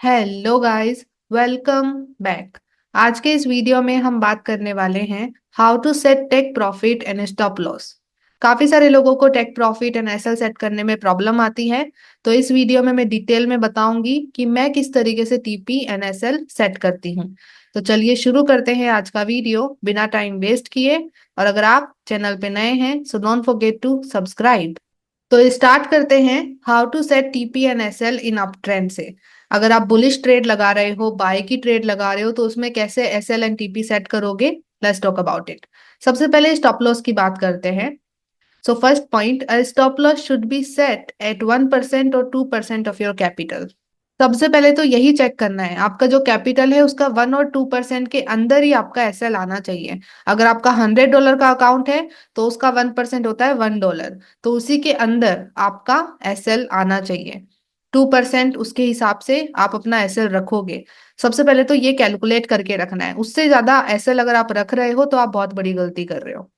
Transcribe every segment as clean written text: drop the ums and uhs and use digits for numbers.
Hello guys, welcome back. आज के इस वीडियो में हम बात करने वाले हैं how to set take profit and stop loss. काफी सारे लोगों को take profit and SL set करने में प्रॉब्लम आती है। तो इस वीडियो में मैं डिटेल में बताऊंगी कि मैं किस तरीके से टीपी एंड एसएल सेट करती हूँ। तो चलिए शुरू करते हैं आज का वीडियो बिना टाइम वेस्ट किए। और अगर आप चैनल पे नए हैं so don't forget to subscribe. तो स्टार्ट करते हैं how to set TP and SL in up trend से। अगर आप बुलिश ट्रेड लगा रहे हो, बाय की ट्रेड लगा रहे हो, तो उसमें कैसे एसएल एंड टीपी सेट करोगे। Let's talk about it. सबसे पहले स्टॉप लॉस की बात करते हैं। So first point, a stop loss should be set at 1% और 2% ऑफ योर कैपिटल। सबसे पहले तो यही चेक करना है आपका जो कैपिटल है उसका 1 और 2% के अंदर ही आपका एसएल आना चाहिए। अगर आपका $100 का अकाउंट है तो उसका 1% होता है $1, तो उसी के अंदर आपका एसएल आना चाहिए। 2% उसके हिसाब से आप अपना एसएल रखोगे। सबसे पहले तो ये कैलकुलेट करके रखना है, उससे ज्यादा एसएल अगर आप रख रहे हो तो आप बहुत बड़ी गलती कर रहे हो।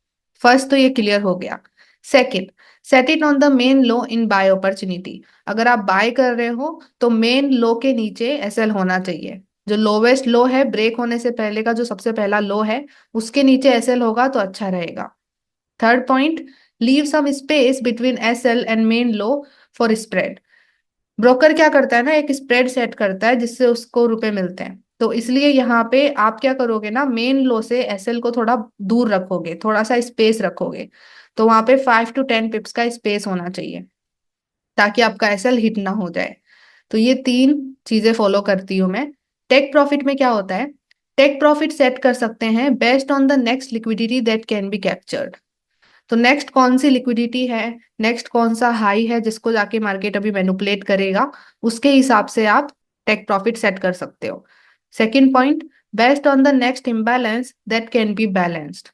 फर्स्ट तो ये क्लियर हो गया। Second, set it on the main low in by opportunity. अगर आप बाय कर रहे हो तो मेन लो के नीचे एसएल होना चाहिए। जो लोवेस्ट लो है, ब्रेक होने से पहले का जो सबसे पहला लो है, उसके नीचे एसएल होगा तो अच्छा रहेगा। Third point, leave some space between SL and main low for spread. Broker क्या करता है ना, एक स्प्रेड सेट करता है जिससे उसको रुपए मिलते हैं। तो इसलिए यहाँ पे आप क्या करोगे ना, मेन लो से एसएल को थोड़ा दूर रखोगे, थोड़ा सा स्पेस रखोगे। तो वहां पे 5 to 10 पिप्स का स्पेस होना चाहिए ताकि आपका एसएल हिट ना हो जाए। तो ये तीन चीजें फॉलो करती हूँ मैं। टेक प्रॉफिट में क्या होता है, टेक प्रॉफिट सेट कर सकते हैं based on the next liquidity that can be captured. तो नेक्स्ट कौन सी लिक्विडिटी है, नेक्स्ट कौन सा हाई है जिसको जाके मार्केट अभी मैनिपुलेट करेगा, उसके हिसाब से आप टेक प्रॉफिट सेट कर सकते हो। Second point, based on the next imbalance that can be balanced.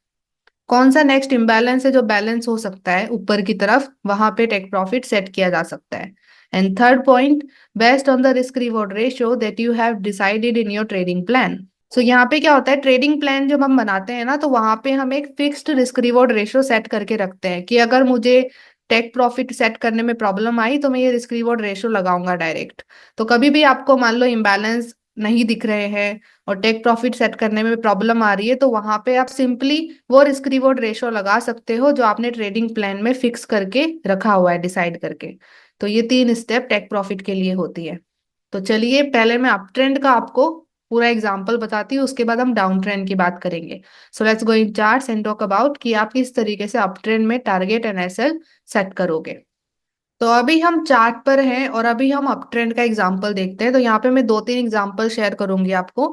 कौन सा नेक्स्ट इम्बैलेंस है जो बैलेंस हो सकता है ऊपर की तरफ, वहां पे टेक प्रॉफिट सेट किया जा सकता है। And third point, based on the risk reward ratio that you have decided in your trading plan. So यहाँ पे क्या होता है, ट्रेडिंग प्लान जब हम बनाते हैं ना तो वहां पे हम एक fixed risk reward ratio set करके रखते हैं कि अगर मुझे टेक प्रॉफिट सेट करने में प्रॉब्लम आई तो मैं ये रिस्क रिवॉर्ड रेशियो लगाऊंगा डायरेक्ट। तो कभी भी आपको मान लो इम्बैलेंस नहीं दिख रहे हैं और टेक प्रॉफिट सेट करने में प्रॉब्लम आ रही है, तो वहां पे आप सिंपली वो रिस्क रिवॉर्ड रेशियो लगा सकते हो जो आपने ट्रेडिंग प्लान में फिक्स करके रखा हुआ है, डिसाइड करके। तो ये तीन स्टेप टेक प्रॉफिट के लिए होती है। तो चलिए पहले मैं अप ट्रेंड का आपको पूरा एग्जांपल बताती हूँ, उसके बाद हम डाउन ट्रेंड की बात करेंगे। So let's go in charts and talk about कि आप किस तरीके से अप ट्रेंड में टारगेट एंड एसएल सेट करोगे। तो अभी हम चार्ट पर हैं और अभी हम अप ट्रेंड का एग्जांपल देखते हैं। तो यहाँ पे मैं 2-3 एग्जांपल शेयर करूंगी आपको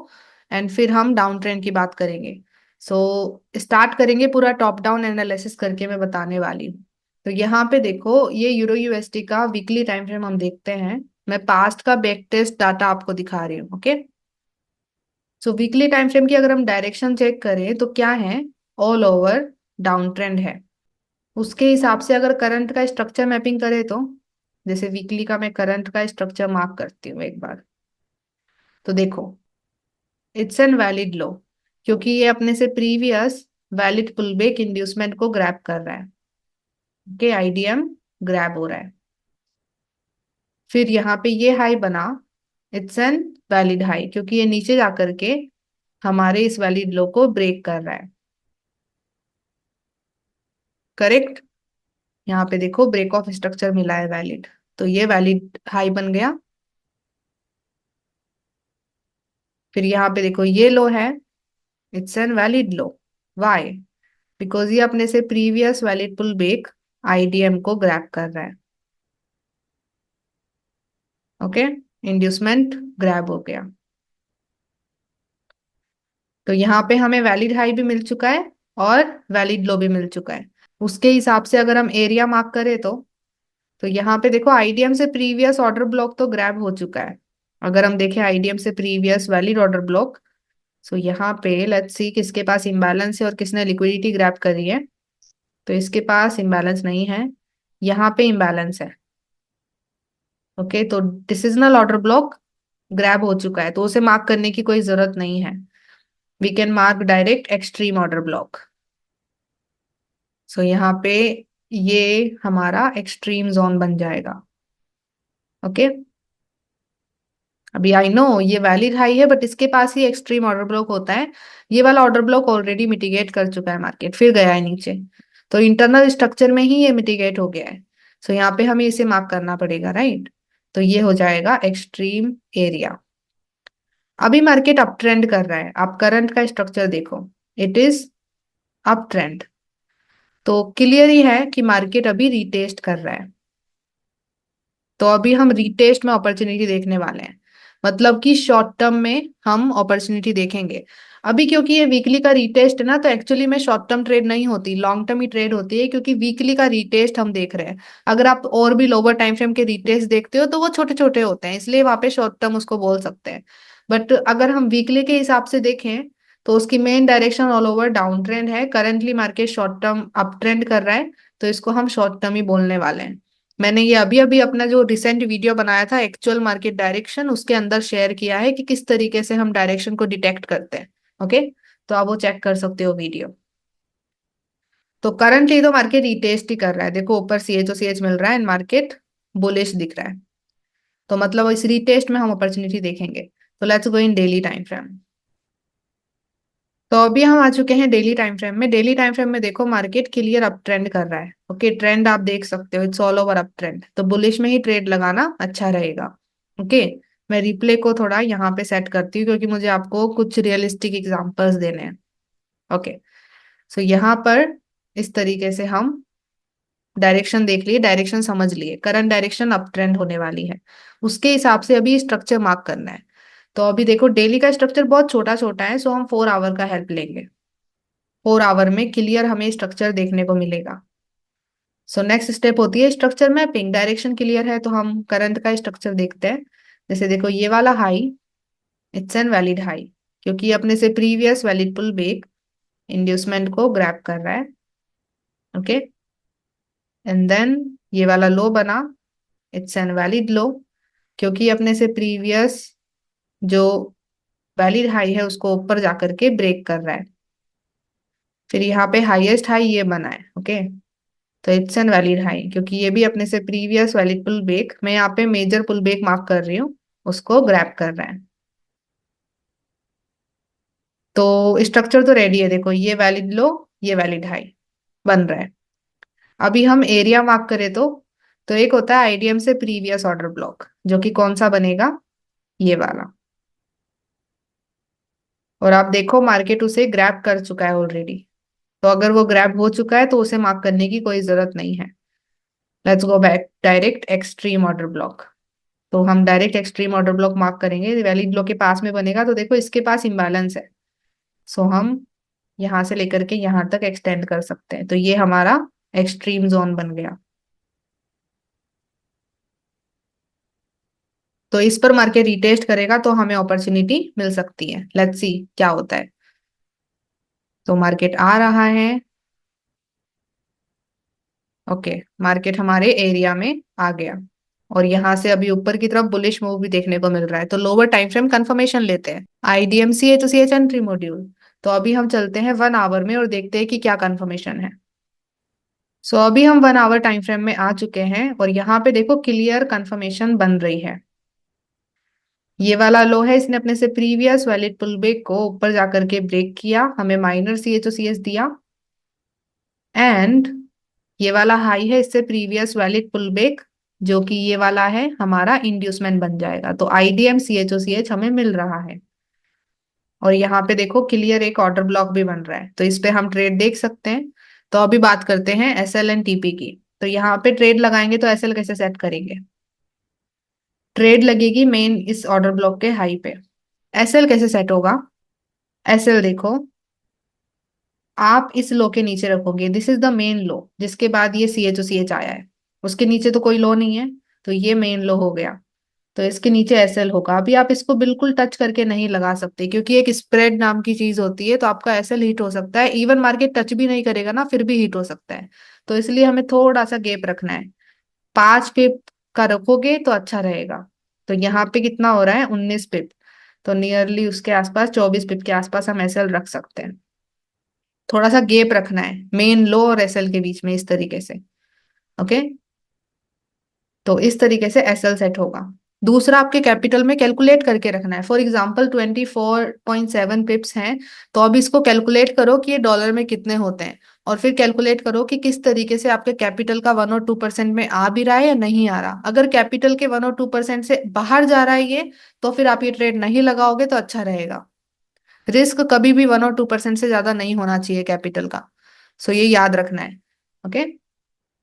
एंड फिर हम डाउन ट्रेंड की बात करेंगे। सो स्टार्ट करेंगे पूरा टॉप डाउन एनालिसिस करके मैं बताने वाली हूँ। तो यहाँ पे देखो, ये यूरो यूएसडी का वीकली टाइम फ्रेम हम देखते हैं। मैं पास्ट का बैक टेस्ट डाटा आपको दिखा रही हूँ, ओके। सो वीकली टाइम फ्रेम की अगर हम डायरेक्शन चेक करें तो क्या है, ऑल ओवर डाउन ट्रेंड है। उसके हिसाब से अगर करंट का स्ट्रक्चर मैपिंग करें तो, जैसे वीकली का मैं करंट का स्ट्रक्चर मार्क करती हूँ एक बार। तो देखो, इट्स एन वैलिड लो, क्योंकि ये अपने से प्रीवियस वैलिड पुलबैक इंड्यूसमेंट को ग्रैब कर रहा है। ओके, आईडीएम ग्रैब हो रहा है। फिर यहाँ पे ये हाई बना, इट्स एन वैलिड हाई, क्योंकि ये नीचे जा करके हमारे इस वैलिड लो को ब्रेक कर रहा है। करेक्ट, यहाँ पे देखो ब्रेक ऑफ स्ट्रक्चर मिला है वैलिड, तो ये वैलिड हाई बन गया। फिर यहाँ पे देखो ये लो है, it's an valid low. Why? Because ये अपने से previous valid pull back IDM को ग्रैब कर रहा है। ओके, इंड्यूसमेंट ग्रैब हो गया। तो यहाँ पे हमें वैलिड हाई भी मिल चुका है और वैलिड लो भी मिल चुका है। उसके हिसाब से अगर हम एरिया मार्क करें तो यहाँ पे देखो आईडीएम से प्रीवियस ऑर्डर ब्लॉक तो ग्रैब हो चुका है। अगर हम देखें आईडीएम से previous valid order block, so यहाँ पे लेट्स सी किसके पास इम्बैलेंस है और किसने लिक्विडिटी ग्रैब करी है। तो इसके पास इम्बैलेंस नहीं है, यहाँ पे इम्बैलेंस है। ओके, तो डिसिजनल ऑर्डर ब्लॉक ग्रैब हो चुका है तो उसे मार्क करने की कोई जरूरत नहीं है। We can mark direct extreme order block. So यहाँ पे ये हमारा एक्सट्रीम जोन बन जाएगा। ओके, अभी आई नो ये वैलिड हाई है, बट इसके पास ही एक्सट्रीम ऑर्डर ब्लॉक होता है। ये वाला ऑर्डर ब्लॉक ऑलरेडी मिटिगेट कर चुका है मार्केट, फिर गया है नीचे। तो इंटरनल स्ट्रक्चर में ही ये मिटिगेट हो गया है। सो यहाँ पे हमें इसे मार्क करना पड़ेगा, राइट। तो ये हो जाएगा एक्सट्रीम एरिया। अभी मार्केट अप ट्रेंड कर रहा है, आप करंट का स्ट्रक्चर देखो, इट इज अप ट्रेंड। तो क्लियर ही है कि मार्केट अभी रिटेस्ट कर रहा है। तो अभी हम रीटेस्ट में अपॉर्चुनिटी देखने वाले हैं, मतलब कि शॉर्ट टर्म में हम अपॉर्चुनिटी देखेंगे। अभी क्योंकि ये वीकली का रीटेस्ट है ना, तो एक्चुअली में शॉर्ट टर्म ट्रेड नहीं होती, लॉन्ग टर्म ही ट्रेड होती है, क्योंकि वीकली का रीटेस्ट हम देख रहे हैं। अगर आप और भी लोअर टाइम फ्रेम के रीटेस्ट देखते हो तो वो छोटे छोटे होते हैं, इसलिए वहां पे शॉर्ट टर्म उसको बोल सकते हैं। बट अगर हम वीकली के हिसाब से देखें तो उसकी main direction all over down trend है। Currently market short term up trend कर रहा है, तो इसको हम शॉर्ट टर्म ही बोलने वाले हैं। मैंने ये अभी अभी अपना जो रिसेंट वीडियो बनाया था एक्चुअल मार्केट डायरेक्शन, उसके अंदर शेयर किया है कि किस तरीके से हम डायरेक्शन को डिटेक्ट करते हैं। ओके, तो आप वो चेक कर सकते हो वीडियो। तो करंटली तो मार्केट रिटेस्ट ही कर रहा है, देखो ऊपर CH मिल रहा है एंड मार्केट बुलिश दिख रहा है। तो मतलब इस रिटेस्ट में हम अपॉर्चुनिटी देखेंगे। तो let's go in daily time frame. तो अभी हम आ चुके हैं डेली टाइम फ्रेम में। डेली टाइम फ्रेम में देखो मार्केट क्लियर अप ट्रेंड कर रहा है। ओके, ट्रेंड आप देख सकते हो, it's all over up trend. तो बुलिश में ही ट्रेड लगाना अच्छा रहेगा। ओके, मैं रिप्ले को थोड़ा यहाँ पे सेट करती हूँ, क्योंकि मुझे आपको कुछ रियलिस्टिक एग्जांपल्स देने हैं। ओके, सो यहाँ पर इस तरीके से हम डायरेक्शन देख लिए, डायरेक्शन समझ लिए, करंट डायरेक्शन अप ट्रेंड होने वाली है, उसके हिसाब से अभी स्ट्रक्चर मार्क करना है। तो अभी देखो डेली का स्ट्रक्चर बहुत छोटा छोटा है, सो हम 4 आवर का हेल्प लेंगे। 4 आवर में क्लियर हमें स्ट्रक्चर देखने को मिलेगा। सो नेक्स्ट स्टेप होती है स्ट्रक्चर मैपिंग। डायरेक्शन क्लियर है तो हम करंट का स्ट्रक्चर देखते हैं। जैसे देखो ये वाला high, it's an valid high, क्योंकि ये अपने से previous valid pull back inducement को ग्रैब कर रहा है। ओके, एंड देन ये वाला लो बना, इट्स एन वैलिड लो, क्योंकि अपने से प्रीवियस जो वैलिड हाई है उसको ऊपर जाकर के ब्रेक कर रहा है। फिर यहाँ पे हाईएस्ट हाई ये बना है। ओके, तो इट्स एन वैलिड हाई, क्योंकि ये भी अपने से प्रीवियस वैलिड पुल बैक, मैं यहाँ पे मेजर पुल बैक मार्क कर रही हूँ, उसको ग्रैब कर रहा है। तो स्ट्रक्चर तो रेडी है, देखो ये वैलिड लो, ये वैलिड हाई बन रहा है। अभी हम एरिया मार्क करें तो एक होता है आईडीएम से प्रीवियस ऑर्डर ब्लॉक, जो कि कौन सा बनेगा, ये वाला। और आप देखो मार्केट उसे ग्रैब कर चुका है ऑलरेडी। तो अगर वो ग्रैब हो चुका है तो उसे मार्क करने की कोई जरूरत नहीं है। Let's go back, direct extreme order block. तो हम direct extreme order block mark करेंगे, वैलिड ब्लॉक के पास में बनेगा, तो देखो इसके पास इम्बैलेंस है। सो हम यहाँ से लेकर के यहाँ तक एक्सटेंड कर सकते हैं, तो ये हमारा एक्सट्रीम जोन बन गया। तो इस पर मार्केट रिटेस्ट करेगा तो हमें अपॉर्चुनिटी मिल सकती है। लेट्स सी क्या होता है। तो मार्केट आ रहा है। ओके, मार्केट हमारे एरिया में आ गया, और यहाँ से अभी ऊपर की तरफ बुलिश मूव भी देखने को मिल रहा है। तो लोअर टाइम फ्रेम कंफर्मेशन लेते हैं, IDMC H C H entry module. तो अभी हम चलते हैं 1 आवर में और देखते हैं कि क्या कंफर्मेशन है। सो अभी हम 1 आवर टाइम फ्रेम में आ चुके हैं, और यहाँ पे देखो क्लियर कंफर्मेशन बन रही है। ये वाला लो है, इसने अपने से प्रीवियस वैलिड पुल बैक को ऊपर जाकर के ब्रेक किया, हमें माइनर CHOCH दिया। एंड ये वाला हाई है, इससे प्रीवियस वैलिड पुल बैक, जो कि ये वाला है, हमारा इंड्यूसमेंट बन जाएगा। तो आईडीएम CHOCH हमें मिल रहा है। और यहाँ पे देखो क्लियर एक ऑर्डर ब्लॉक भी बन रहा है, तो इस पे हम ट्रेड देख सकते हैं। तो अभी बात करते हैं SL एंड TP की। तो यहाँ पे ट्रेड लगाएंगे तो SL कैसे सेट करेंगे। ट्रेड लगेगी मेन इस ऑर्डर ब्लॉक के हाई पे। SL कैसे सेट होगा, SL देखो, आप इस लो के नीचे रखोगे, दिस इज द मेन लो, जिसके बाद ये CHOCH आया है, उसके नीचे तो कोई लो नहीं है, तो ये मेन लो हो गया। तो इसके नीचे SL होगा। अभी आप इसको बिल्कुल टच करके नहीं लगा सकते, क्योंकि एक स्प्रेड नाम की चीज होती है, तो आपका SL हिट हो सकता है, इवन मार्केट टच भी नहीं करेगा ना फिर भी हिट हो सकता है। तो इसलिए हमें थोड़ा सा गैप रखना है। 5 पिप का रखोगे तो अच्छा रहेगा। तो यहाँ पे कितना हो रहा है, 19 पिप। तो नियरली उसके आसपास 24 पिप के आसपास हम SL रख सकते हैं। थोड़ा सा गैप रखना है मेन लो और SL के बीच में, इस तरीके से। ओके, तो इस तरीके से SL सेट होगा। दूसरा आपके कैपिटल में कैलकुलेट करके रखना है। फॉर एग्जाम्पल 24.7 पिप्स हैं, तो अब इसको कैलकुलेट करो कि ये डॉलर में कितने होते हैं, और फिर कैलकुलेट करो कि किस तरीके से आपके कैपिटल का 1 और 2% में आ भी रहा है या नहीं आ रहा। अगर कैपिटल के 1 और 2% से बाहर जा रहा है ये, तो फिर आप ये ट्रेड नहीं लगाओगे तो अच्छा रहेगा। रिस्क कभी भी 1 और 2% से ज्यादा नहीं होना चाहिए कैपिटल का। सो ये याद रखना है। ओके।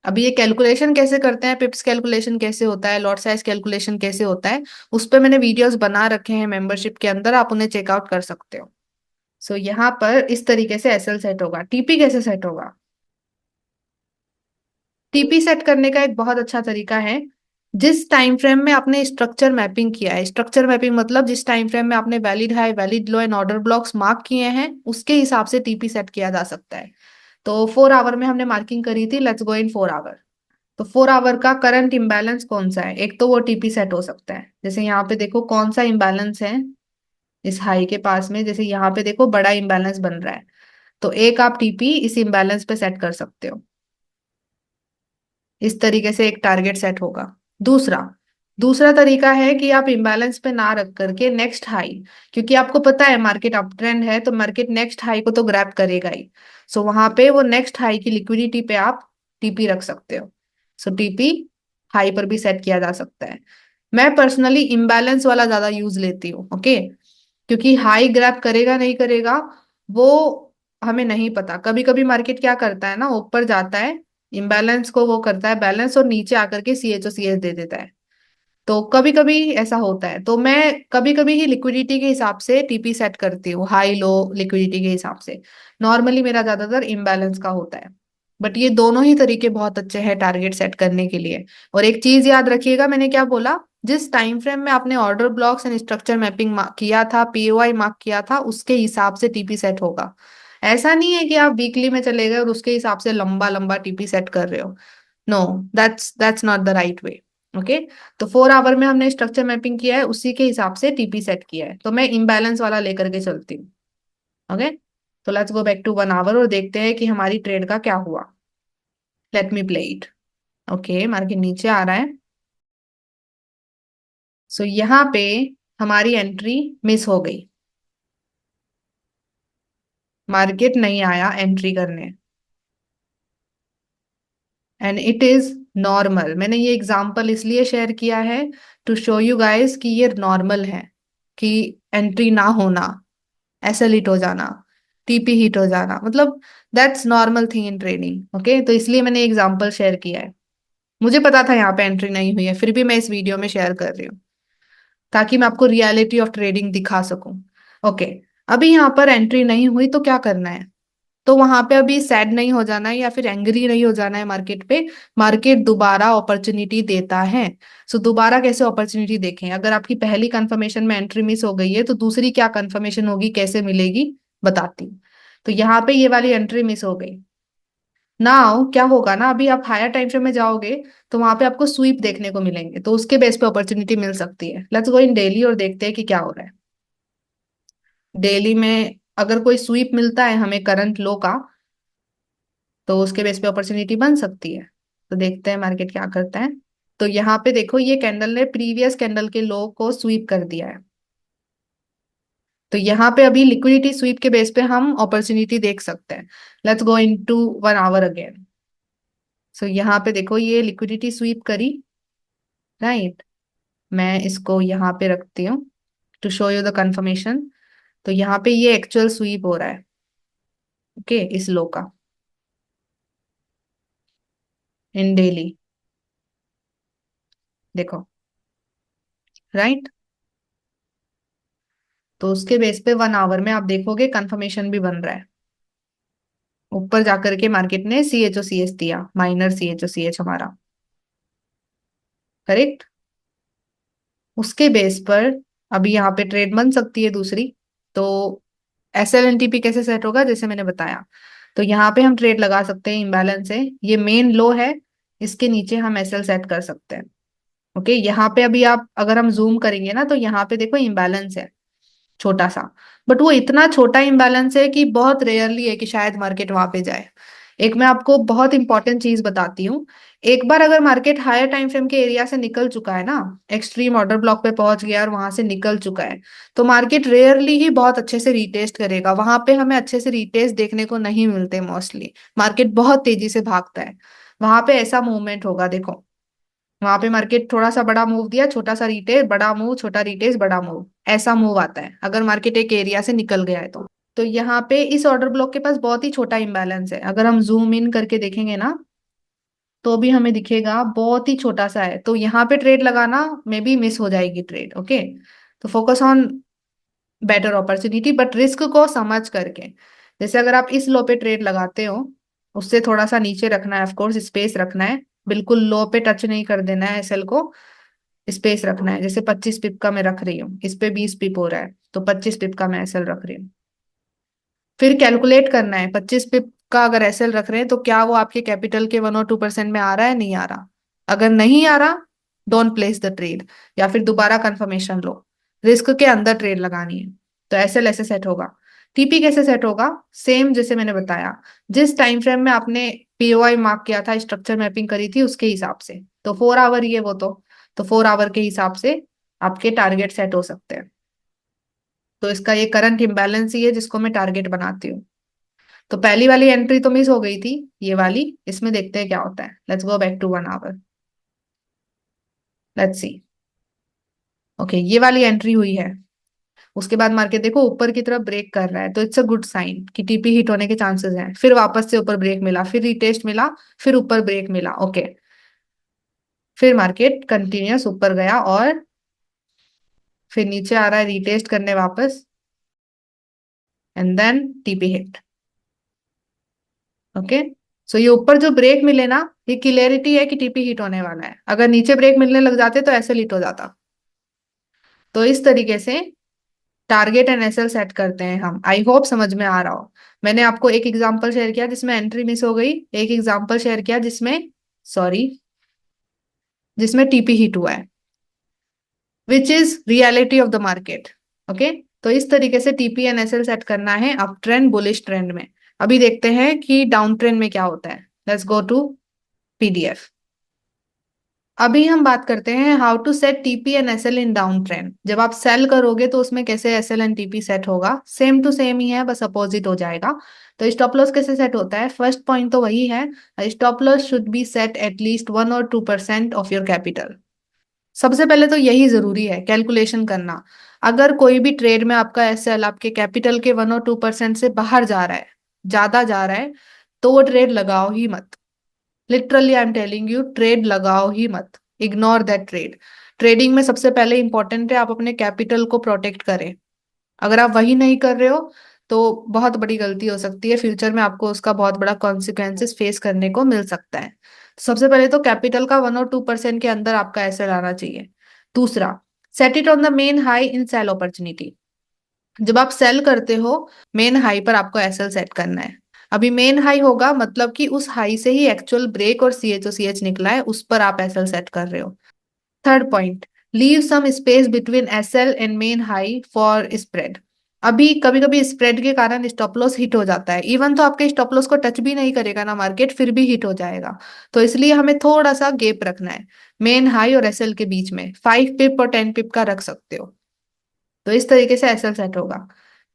अभी ये कैलकुलेशन कैसे करते हैं, पिप्स कैलकुलेशन कैसे होता है, लॉट साइज कैलकुलेशन कैसे होता है, उस पर मैंने वीडियोस बना रखे हैं मेंबरशिप के अंदर, आप उन्हें चेकआउट कर सकते हो। सो यहाँ पर इस तरीके से एसएल सेट होगा। टीपी कैसे सेट होगा? टीपी सेट करने का एक बहुत अच्छा तरीका है, जिस टाइम फ्रेम में आपने स्ट्रक्चर मैपिंग किया है, स्ट्रक्चर मैपिंग मतलब जिस टाइम फ्रेम में आपने valid high, valid low and order blocks mark किए हैं, उसके हिसाब से टीपी सेट किया जा सकता है। तो 4 आवर में हमने मार्किंग करी थी, लेट्स गो इन 4 आवर। तो 4 आवर का करंट इम्बैलेंस कौन सा है? एक तो वो टीपी सेट हो सकता है, जैसे यहाँ पे देखो कौन सा इम्बैलेंस है इस हाई के पास में, जैसे यहाँ पे देखो बड़ा इम्बैलेंस बन रहा है, तो एक आप टीपी इस इम्बैलेंस पे सेट कर सकते हो। इस तरीके से एक टारगेट सेट होगा। दूसरा दूसरा तरीका है कि आप इम्बैलेंस पे ना रख करके नेक्स्ट हाई, क्योंकि आपको पता है मार्केट अप ट्रेंड है, तो मार्केट नेक्स्ट हाई को तो ग्रैब करेगा ही। सो वहां पे वो नेक्स्ट हाई की लिक्विडिटी पे आप टीपी रख सकते हो। सो टीपी हाई पर भी सेट किया जा सकता है। मैं पर्सनली इम्बैलेंस वाला ज्यादा यूज लेती हूँ। ओके। क्योंकि हाई ग्रैब करेगा नहीं करेगा वो हमें नहीं पता। कभी कभी मार्केट क्या करता है ना, ऊपर जाता है, इम्बैलेंस को वो करता है बैलेंस, और नीचे आकर के सीएचओ सीएस दे देता है। तो कभी कभी ऐसा होता है, तो मैं कभी कभी ही लिक्विडिटी के हिसाब से टीपी सेट करती हूँ, हाई लो लिक्विडिटी के हिसाब से। नॉर्मली मेरा ज्यादातर इम्बैलेंस का होता है। बट ये दोनों ही तरीके बहुत अच्छे हैं टारगेट सेट करने के लिए। और एक चीज याद रखिएगा, मैंने क्या बोला, जिस टाइम फ्रेम में आपने order blocks and structure mapping किया था, पीओआई मार्क किया था, उसके हिसाब से टीपी सेट होगा। ऐसा नहीं है कि आप वीकली में चले गए और उसके हिसाब से लंबा लंबा टीपी सेट कर रहे हो। No, that's not the right way. Okay. तो 4 आवर में हमने स्ट्रक्चर मैपिंग किया है, उसी के हिसाब से टीपी सेट किया है, तो मैं इम्बैलेंस वाला लेकर के चलती हूँ। ओके। तो let's go back to 1 hour और देखते हैं कि हमारी ट्रेड का क्या हुआ। Let me play it. Okay, market नीचे आ रहा है। सो यहाँ पे हमारी एंट्री मिस हो गई, मार्केट नहीं आया एंट्री करने, एंड इट इज नॉर्मल। मैंने ये एग्जांपल इसलिए शेयर किया है टू शो यू गाइस कि ये नॉर्मल है, कि एंट्री ना होना, एसएल हिट हो जाना, टीपी हिट हो जाना, मतलब that's normal thing in trading. Okay, तो इसलिए मैंने एग्जांपल शेयर किया है। मुझे पता था यहाँ पे एंट्री नहीं हुई है, फिर भी मैं इस वीडियो में शेयर कर रही हूँ, ताकि मैं आपको रियलिटी ऑफ ट्रेडिंग दिखा सकूं। ओके। अभी यहाँ पर एंट्री नहीं हुई तो क्या करना है? तो वहां पे अभी सैड नहीं हो जाना है या फिर एंग्री नहीं हो जाना है मार्केट पे। मार्केट दोबारा अपॉर्चुनिटी देता है। सो दोबारा कैसे अपॉर्चुनिटी देखें? अगर आपकी पहली कंफर्मेशन में एंट्री मिस हो गई है, तो दूसरी क्या कंफर्मेशन होगी, कैसे मिलेगी, बताती हूँ। तो यहाँ पे ये वाली एंट्री मिस हो गई। नाउ क्या होगा ना, अभी आप हायर टाइम फ्रेम में जाओगे, तो वहां पे आपको स्वीप देखने को मिलेंगे, तो उसके बेस पे अपॉर्चुनिटी मिल सकती है। लेट्स गो इन डेली और देखते हैं कि क्या हो रहा है। डेली में अगर कोई स्वीप मिलता है हमें करंट लो का, तो उसके बेस पे अपॉर्चुनिटी बन सकती है। तो देखते हैं मार्केट क्या करता है। तो यहाँ पे देखो, ये कैंडल ने प्रीवियस कैंडल के लो को स्वीप कर दिया है। तो यहाँ पे अभी लिक्विडिटी स्वीप के बेस पे हम अपॉर्चुनिटी देख सकते हैं। Let's go into 1 hour again. So यहाँ पे देखो, ये लिक्विडिटी स्वीप करी, राइट। मैं इसको यहाँ पे रखती हूँ to show you the confirmation. तो यहाँ पे ये एक्चुअल स्वीप हो रहा है, ओके, इस लो का, इन डेली, देखो, राइट। तो उसके बेस पे 1 आवर में आप देखोगे कंफर्मेशन भी बन रहा है। ऊपर जाकर के मार्केट ने सीएचओ सीएस दिया, माइनर सीएचओ सीएच हमारा, करेक्ट। उसके बेस पर अभी यहाँ पे ट्रेड बन सकती है दूसरी। तो एसएलएनटीपी कैसे सेट होगा, जैसे मैंने बताया। तो यहाँ पे हम ट्रेड लगा सकते हैं, इम्बैलेंस है, ये मेन लो है, इसके नीचे हम एसएल सेट कर सकते हैं। ओके, यहाँ पे अभी आप अगर हम जूम करेंगे ना, तो यहाँ पे देखो इम्बैलेंस है, छोटा सा। बट वो इतना छोटा इम्बैलेंस है कि बहुत रेयरली है कि शायद मार्केट वहां पे जाए। एक मैं आपको बहुत इंपॉर्टेंट चीज बताती हूँ। एक बार अगर मार्केट हायर टाइम फ्रेम के एरिया से निकल चुका है ना, एक्सट्रीम ऑर्डर ब्लॉक पे पहुंच गया और वहां से निकल चुका है, तो मार्केट रेयरली ही बहुत अच्छे से रीटेस्ट करेगा। वहां पे हमें अच्छे से रीटेस्ट देखने को नहीं मिलते मोस्टली। मार्केट बहुत तेजी से भागता है। वहां पे ऐसा मूवमेंट होगा, देखो। वहां पे मार्केट थोड़ा सा बड़ा मूव दिया, छोटा सा रिटेस्ट, बड़ा मूव, छोटा रिटेस्ट, बड़ा मूव, ऐसा मूव आता है अगर मार्केट एक एरिया से निकल गया है तो यहाँ पे इस ऑर्डर ब्लॉक के पास बहुत ही छोटा इंबैलेंस है। अगर हम जूम इन करके देखेंगे ना, तो भी हमें दिखेगा बहुत ही छोटा सा है। तो यहाँ पे ट्रेड लगाना मे बी मिस हो जाएगी ट्रेड। ओके, तो focus on better opportunity, but risk को समझ करके। जैसे अगर आप इस लो पे ट्रेड लगाते हो, उससे थोड़ा सा नीचे रखना है, ऑफकोर्स स्पेस रखना है। बिल्कुल लो पे टच नहीं कर देना है एसएल को, स्पेस रखना है। जैसे 25 पिप का मैं रख रही हूँ, इस पे 20 पिप हो रहा है, तो 25 पिप का मैं एसएल रख रही हूँ। फिर कैलकुलेट करना है, 25 पिप का अगर एसएल रख रहे हैं तो क्या वो आपके कैपिटल के 1 और 2% में आ रहा है, नहीं आ रहा। अगर नहीं आ रहा, डोंट प्लेस द ट्रेड, या फिर दोबारा कंफर्मेशन लो। रिस्क के अंदर ट्रेड लगानी है। तो एसएल ऐसे सेट होगा। टीपी कैसे सेट होगा? सेम जैसे मैंने बताया, जिस टाइम फ्रेम में आपने पीओआई मार्क किया था, स्ट्रक्चर मैपिंग करी थी, उसके हिसाब से। तो 4 आवर ही है वो तो 4 आवर के हिसाब से आपके टारगेट सेट हो सकते हैं। तो इसका ये करंट इम्बैलेंस ही है जिसको मैं टारगेट बनाती हूँ। तो पहली वाली एंट्री तो मिस हो गई थी, ये वाली। इसमें देखते हैं क्या होता है। Let's go back to 1 hour. Let's see. Okay, ये वाली एंट्री हुई है। उसके बाद मार्केट देखो ऊपर की तरफ ब्रेक कर रहा है, तो इट्स अ गुड साइन कि टीपी हिट होने के चांसेस हैं। फिर वापस से ऊपर ब्रेक मिला, फिर रिटेस्ट मिला, फिर ऊपर ब्रेक मिला। ओके, फिर मार्केट कंटिन्यूअस ऊपर गया और फिर नीचे आ रहा है रिटेस्ट करने वापस, and then TP hit. Okay, so ये ऊपर जो ब्रेक मिले ना, ये क्लियरिटी है कि टीपी हिट होने वाला है। अगर नीचे ब्रेक मिलने लग जाते तो ऐसे हिट हो जाता। तो इस तरीके से टारगेट एंड एसएल सेट करते हैं हम। आई होप समझ में आ रहा हो। मैंने आपको एक एग्जांपल शेयर किया जिसमें एंट्री मिस हो गई, एक एग्जांपल शेयर किया जिसमें, सॉरी, जिसमें टीपी हिट हुआ है, which is reality of the market. Okay, तो इस तरीके से टीपी एंड एसएल सेट करना है अप ट्रेंड बुलिश ट्रेंड में। अभी देखते हैं कि डाउन ट्रेंड में क्या होता है। Let's go to PDF. अभी हम बात करते हैं how to set TP and SL in down trend. जब आप सेल करोगे तो उसमें कैसे एसएल एंड टीपी सेट होगा, सेम टू सेम ही है, बस अपोजिट हो जाएगा। तो स्टॉप लॉस कैसे सेट होता है? फर्स्ट पॉइंट तो वही है, stop loss should be set at least 1 और 2% ऑफ योर कैपिटल। सबसे पहले तो यही जरूरी है, कैलकुलेशन करना। अगर कोई भी ट्रेड में आपका एसएल आपके कैपिटल के 1 और 2% से बाहर जा रहा है, ज्यादा जा रहा है, तो वो ट्रेड लगाओ ही मत। Literally I am telling you, trade लगाओ ही मत। Ignore that trade. ट्रेडिंग में सबसे पहले इंपॉर्टेंट है आप अपने कैपिटल को प्रोटेक्ट करें। अगर आप वही नहीं कर रहे हो तो बहुत बड़ी गलती हो सकती है। फ्यूचर में आपको उसका बहुत बड़ा कॉन्सिक्वेंसेस फेस करने को मिल सकता है। सबसे पहले तो कैपिटल का 1 और 2% के अंदर आपका एसएल आना चाहिए। दूसरा, set it on the main high in sell opportunity. जब आप सेल करते हो, मेन हाई पर आपको एसएल सेट करना है। अभी मेन हाई होगा मतलब कि उस हाई से ही एक्चुअल ब्रेक और सीएच निकला है, उस पर आप एसएल सेट कर रहे हो। Third point, leave some space between SL and main high for spread. अभी कभी कभी स्प्रेड के कारण स्टॉप लॉस हिट हो जाता है। इवन तो आपके स्टॉप लॉस को टच भी नहीं करेगा ना मार्केट, फिर भी हिट हो जाएगा। तो इसलिए हमें थोड़ा सा गैप रखना है मेन हाई और एसएल के बीच में। 5 पिप और 10 पिप का रख सकते हो। तो इस तरीके से एसएल सेट होगा।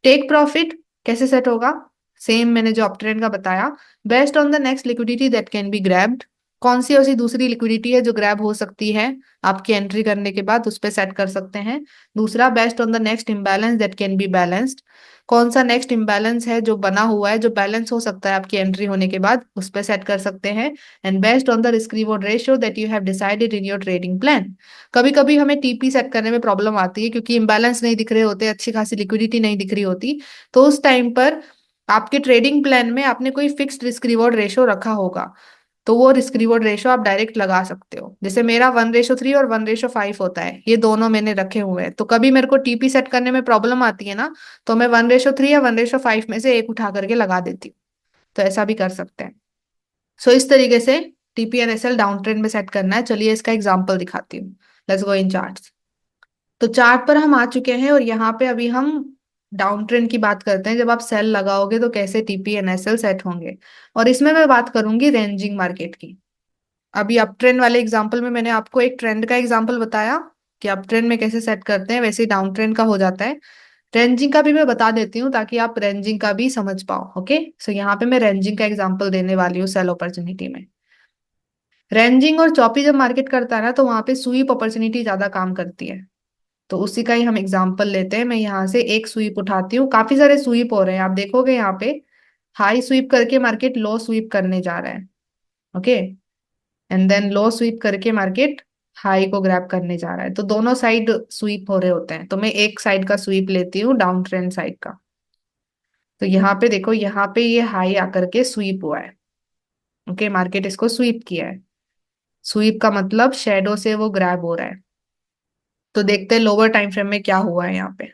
टेक प्रॉफिट कैसे सेट होगा? सेम मैंने जो अप ट्रेंड का बताया, based on the next liquidity that can be grabbed. कौन सी ऐसी दूसरी लिक्विडिटी है जो ग्रैब हो सकती है आपकी एंट्री करने के बाद, उस पर सेट कर सकते हैं। दूसरा, based on the next imbalance that can be balanced. कौन सा नेक्स्ट इम्बैलेंस है जो बना हुआ है, जो बैलेंस हो सकता है आपकी एंट्री होने के बाद, उस पर सेट कर सकते हैं। And based on the risk reward ratio that you have decided in your trading plan. कभी कभी हमें टीपी सेट करने में प्रॉब्लम आती है क्योंकि इम्बैलेंस नहीं दिख रहे होते, अच्छी खासी लिक्विडिटी नहीं दिख रही होती। तो उस टाइम पर आपके ट्रेडिंग प्लान में आपने कोई फिक्स्ड रिस्क रिवॉर्ड रेशियो रखा होगा, तो वो रिस्क रिवॉर्ड रेशियो आप डायरेक्ट लगा सकते हो। जैसे मेरा 1:3 और 1:5 होता है, ये दोनों मैंने रखे हुए हैं। तो कभी मेरे को टीपी सेट करने में प्रॉब्लम आती है ना, तो मैं 1:3 या 1:5 में से एक उठा करके लगा देती हूँ। तो ऐसा भी कर सकते हैं। सो इस तरीके से टीपीएनएसएल डाउन ट्रेंड में सेट करना है। चलिए इसका एग्जांपल दिखाती हूँ। Let's go in charts. तो चार्ट पर हम आ चुके हैं और यहाँ पे अभी हम डाउन ट्रेंड की बात करते हैं, जब आप सेल लगाओगे तो कैसे टीपी एनएसएल सेट होंगे। और इसमें मैं बात करूंगी रेंजिंग मार्केट की। अभी अप ट्रेंड वाले एग्जांपल में मैंने आपको एक ट्रेंड का एग्जांपल बताया कि अप ट्रेंड में कैसे सेट करते हैं, वैसे ही डाउन ट्रेंड का हो जाता है। रेंजिंग का भी मैं बता देती हूँ ताकि आप रेंजिंग का भी समझ पाओ। ओके, सो यहाँ पे मैं रेंजिंग का एग्जांपल देने वाली हूँ सेल अपॉर्चुनिटी में। रेंजिंग और चौपी जब मार्केट करता है ना, तो वहां पे स्वीप अपॉर्चुनिटी ज्यादा काम करती है। तो उसी का ही हम एग्जांपल लेते हैं। मैं यहाँ से एक स्वीप उठाती हूँ, काफी सारे स्वीप हो रहे हैं, आप देखोगे यहाँ पे हाई स्वीप करके मार्केट लो स्वीप करने जा रहा है। Okay, and then low sweep करके मार्केट हाई को ग्रैब करने जा रहा है। तो दोनों साइड स्वीप हो रहे होते हैं, तो मैं एक साइड का स्वीप लेती हूँ, डाउन ट्रेंड साइड का। तो यहाँ पे देखो, यहाँ पे ये हाई आकर के स्वीप हुआ है। ओके, मार्केट इसको स्वीप किया है। स्वीप का मतलब शेडो से वो ग्रैब हो रहा है। तो देखते हैं लोअर टाइम फ्रेम में क्या हुआ है यहाँ पे।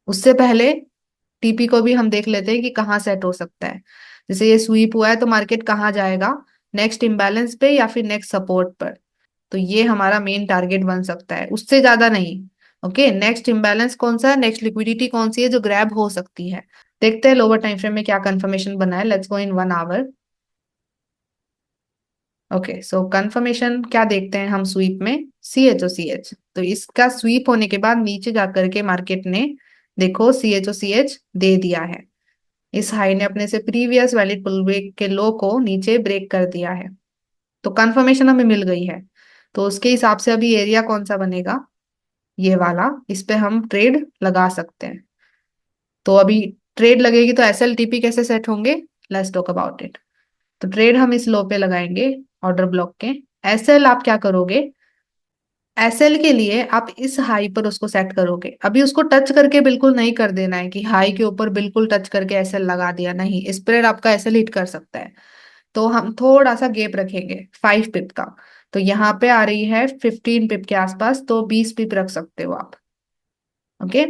उससे पहले टीपी को भी हम देख लेते हैं कि कहाँ सेट हो सकता है। जैसे ये स्वीप हुआ है तो मार्केट कहाँ जाएगा, नेक्स्ट इम्बैलेंस पे या फिर नेक्स्ट सपोर्ट पर। तो ये हमारा मेन टारगेट बन सकता है, उससे ज्यादा नहीं। ओके, नेक्स्ट इम्बैलेंस कौन सा है, नेक्स्ट लिक्विडिटी कौन सी है जो ग्रैब हो सकती है। देखते हैं लोअर टाइम फ्रेम में क्या कंफर्मेशन बना है। Let's go in 1 hour. Okay, so confirmation क्या देखते हैं हम स्वीप में, C H O C H. तो इसका स्वीप होने के बाद नीचे जाकर के मार्केट ने देखो C H O C H दे दिया है। इस हाई ने अपने से प्रीवियस वैलिड पुल ब्रेक के लो को नीचे ब्रेक कर दिया है। तो कंफर्मेशन हमें मिल गई है। तो उसके हिसाब से अभी एरिया कौन सा बनेगा, ये वाला। इस पे हम ट्रेड लगा सकते हैं। तो अभी ट्रेड लगेगी तो एस एल टी पी कैसे सेट होंगे, लेट्स टॉक अबाउट इट। तो ट्रेड हम इस लो पे लगाएंगे, ऑर्डर ब्लॉक के। एस एल आप क्या करोगे, एसएल के लिए आप इस हाई पर उसको सेट करोगे। अभी उसको टच करके बिल्कुल नहीं कर देना है कि हाई के ऊपर बिल्कुल टच करके एसएल लगा दिया, नहीं, स्प्रेड आपका एसएल हिट कर सकता है। तो हम थोड़ा सा गैप रखेंगे 5 पिप का। तो यहाँ पे आ रही है 15 पिप के आसपास, तो 20 पिप रख सकते हो आप। ओके,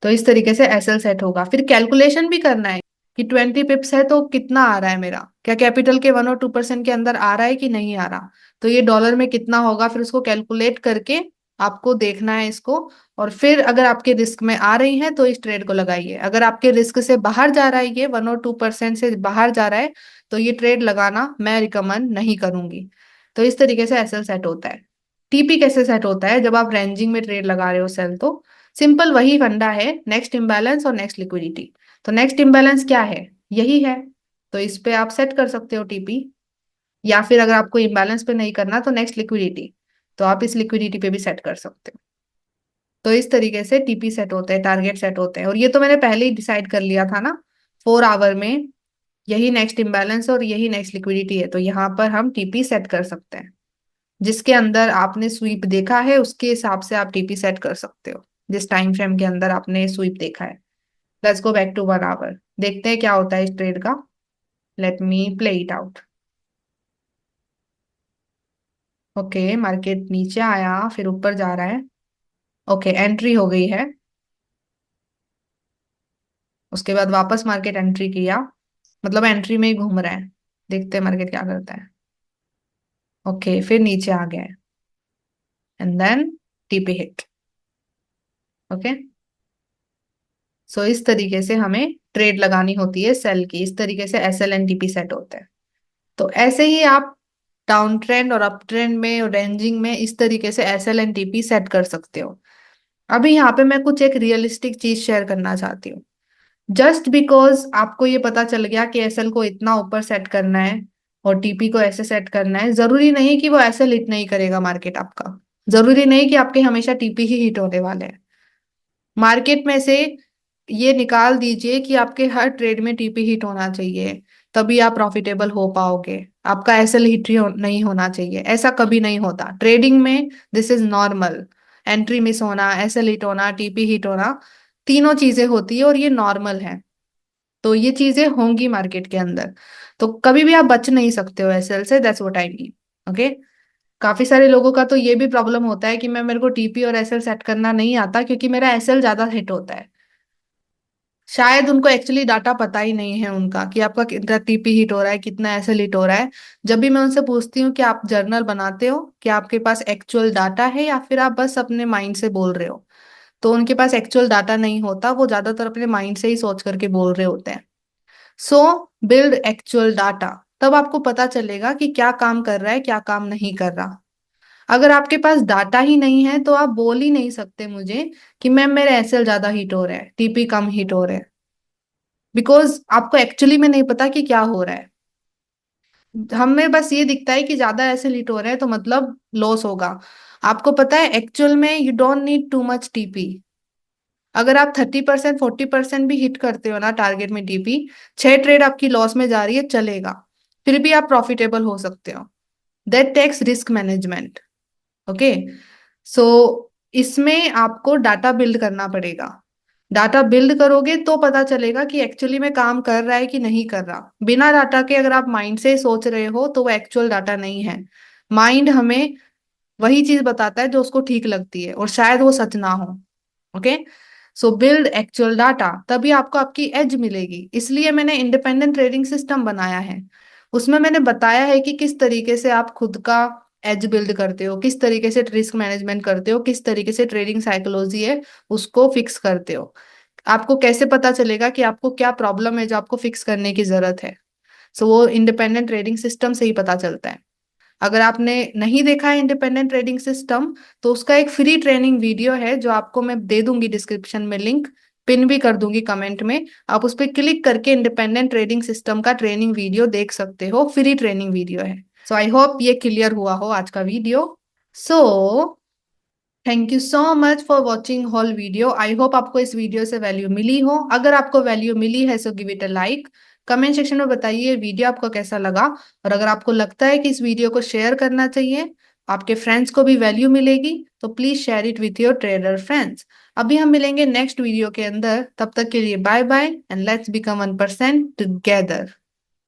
तो इस तरीके से एसएल सेट होगा। फिर कैलकुलेशन भी करना है कि 20 पिप्स है तो कितना आ रहा है मेरा, क्या कैपिटल के 1 और 2% के अंदर आ रहा है कि नहीं आ रहा। तो ये डॉलर में कितना होगा, फिर उसको कैलकुलेट करके आपको देखना है इसको। और फिर अगर आपके रिस्क में आ रही है तो इस ट्रेड को लगाइए। अगर आपके रिस्क से बाहर जा रहा है, ये 1 और 2% से बाहर जा रहा है, तो ये ट्रेड लगाना मैं रिकमेंड नहीं करूंगी। तो इस तरीके से एसएल सेट होता है। टीपी कैसे सेट होता है, जब आप रेंजिंग में ट्रेड लगा रहे हो सेल, तो सिंपल वही फंडा है, नेक्स्ट इम्बैलेंस और नेक्स्ट लिक्विडिटी। तो नेक्स्ट इम्बैलेंस क्या है, यही है। तो इस पे आप सेट कर सकते हो टीपी। या फिर अगर आपको इम्बैलेंस पे नहीं करना तो नेक्स्ट लिक्विडिटी, तो आप इस लिक्विडिटी पे भी सेट कर सकते हो। तो इस तरीके से टीपी सेट होते हैं, टारगेट सेट होते हैं। और ये तो मैंने पहले ही डिसाइड कर लिया था ना, 4 आवर में यही नेक्स्ट इम्बैलेंस और यही नेक्स्ट लिक्विडिटी है, तो यहाँ पर हम टीपी सेट कर सकते हैं। जिसके अंदर आपने स्वीप देखा है उसके हिसाब से आप टीपी सेट कर सकते हो, जिस टाइम फ्रेम के अंदर आपने स्वीप देखा है। Let's go back to 1 hour, देखते हैं क्या होता है इस ट्रेड का। Let me play it out. Okay, market नीचे आया फिर ऊपर जा रहा है। ओके, एंट्री हो गई है। उसके बाद वापस मार्केट एंट्री किया, मतलब एंट्री में ही घूम रहा है। देखते हैं मार्केट क्या करता है। ओके, फिर नीचे आ गया है, and then TP hit. Okay, so इस तरीके से हमें ट्रेड लगानी होती है सेल की। इस तरीके से S L and TP set होते हैं। तो ऐसे ही आप डाउन ट्रेंड और अप ट्रेंड में और रेंजिंग में इस तरीके से S L and TP set कर सकते हो। अभी यहाँ पे मैं कुछ एक रियलिस्टिक चीज शेयर करना चाहती हूँ। जस्ट बिकॉज आपको ये पता चल गया कि एसएल को इतना ऊपर सेट करना है और टीपी को ऐसे सेट करना है, जरूरी नहीं कि वो एसएल हिट नहीं करेगा मार्केट आपका। जरूरी नहीं कि आपके हमेशा टीपी ही हिट होने वाले हैं। मार्केट में से ये निकाल दीजिए कि आपके हर ट्रेड में टीपी हिट होना चाहिए, तभी आप प्रॉफिटेबल हो पाओगे। आपका एसएल हिट नहीं होना चाहिए, ऐसा कभी नहीं होता ट्रेडिंग में। This is normal. Entry miss होना, एसएल हिट होना, टीपी हिट होना, तीनों चीजें होती है और ये नॉर्मल है। तो ये चीजें होंगी मार्केट के अंदर। तो कभी भी आप बच नहीं सकते हो एसएल से, that's what I mean. Okay, काफी सारे लोगों का तो ये भी प्रॉब्लम होता है कि मेरे को टीपी और एसएल सेट करना नहीं आता क्योंकि मेरा एसएल ज्यादा हिट होता है। शायद उनको एक्चुअली डाटा पता ही नहीं है उनका कि आपका कितना टीपी हिट हो रहा है, कितना एसएल हिट हो रहा है। जब भी मैं उनसे पूछती हूँ कि आप जर्नल बनाते हो, कि आपके पास एक्चुअल डाटा है या फिर आप बस अपने माइंड से बोल रहे हो, तो उनके पास एक्चुअल डाटा नहीं होता, वो ज्यादातर अपने माइंड से ही सोच करके बोल रहे होते हैं। सो बिल्ड एक्चुअल डाटा, तब आपको पता चलेगा कि क्या काम कर रहा है, क्या काम नहीं कर रहा। अगर आपके पास डाटा ही नहीं है तो आप बोल ही नहीं सकते मुझे कि मैम मेरे एसएल ज्यादा हिट हो रहा है, टीपी कम हिट हो रहा है, बिकॉज आपको एक्चुअली में नहीं पता कि क्या हो रहा है। हमें बस ये दिखता है कि ज्यादा एसएल हिट हो रहा है तो मतलब लॉस होगा। आपको पता है एक्चुअल में you don't need too much TP. अगर आप 30% 40% भी हिट करते हो ना टारगेट में टीपी, 6 ट्रेड आपकी लॉस में जा रही है, चलेगा, फिर भी आप प्रॉफिटेबल हो सकते हो। That takes risk management. Okay. So इसमें आपको डाटा बिल्ड करना पड़ेगा। डाटा बिल्ड करोगे तो पता चलेगा कि एक्चुअली में काम कर रहा है कि नहीं कर रहा। बिना डाटा के अगर आप माइंड से सोच रहे हो तो वो एक्चुअल डाटा नहीं है। माइंड हमें वही चीज बताता है जो उसको ठीक लगती है, और शायद वो सच ना हो। ओके। सो बिल्ड एक्चुअल डाटा, तभी आपको आपकी एज मिलेगी। इसलिए मैंने इंडिपेंडेंट ट्रेडिंग सिस्टम बनाया है। उसमें मैंने बताया है कि किस तरीके से आप खुद का एज बिल्ड करते हो, किस तरीके से रिस्क मैनेजमेंट करते हो, किस तरीके से ट्रेडिंग साइकोलॉजी है उसको फिक्स करते हो। आपको कैसे पता चलेगा कि आपको क्या प्रॉब्लम है जो आपको फिक्स करने की जरूरत है। सो वो इंडिपेंडेंट ट्रेडिंग सिस्टम से ही पता चलता है। अगर आपने नहीं देखा है इंडिपेंडेंट ट्रेडिंग सिस्टम, तो उसका एक फ्री ट्रेनिंग वीडियो है जो आपको मैं दे दूंगी डिस्क्रिप्शन में, लिंक पिन भी कर दूंगी कमेंट में। आप उस पर क्लिक करके इंडिपेंडेंट ट्रेडिंग सिस्टम का ट्रेनिंग वीडियो देख सकते हो, फ्री ट्रेनिंग वीडियो है। सो आई होप ये क्लियर हुआ हो आज का video. So thank you so much for watching whole video. I hope आपको इस वीडियो से वैल्यू मिली हो। अगर आपको वैल्यू मिली है so give it a like. Comment section में बताइए वीडियो आपको कैसा लगा। और अगर आपको लगता है कि इस वीडियो को शेयर करना चाहिए, आपके फ्रेंड्स को भी वैल्यू मिलेगी, तो please share it with your trader friends. अभी हम मिलेंगे नेक्स्ट वीडियो के अंदर, तब तक के लिए bye bye and let's become 1% together.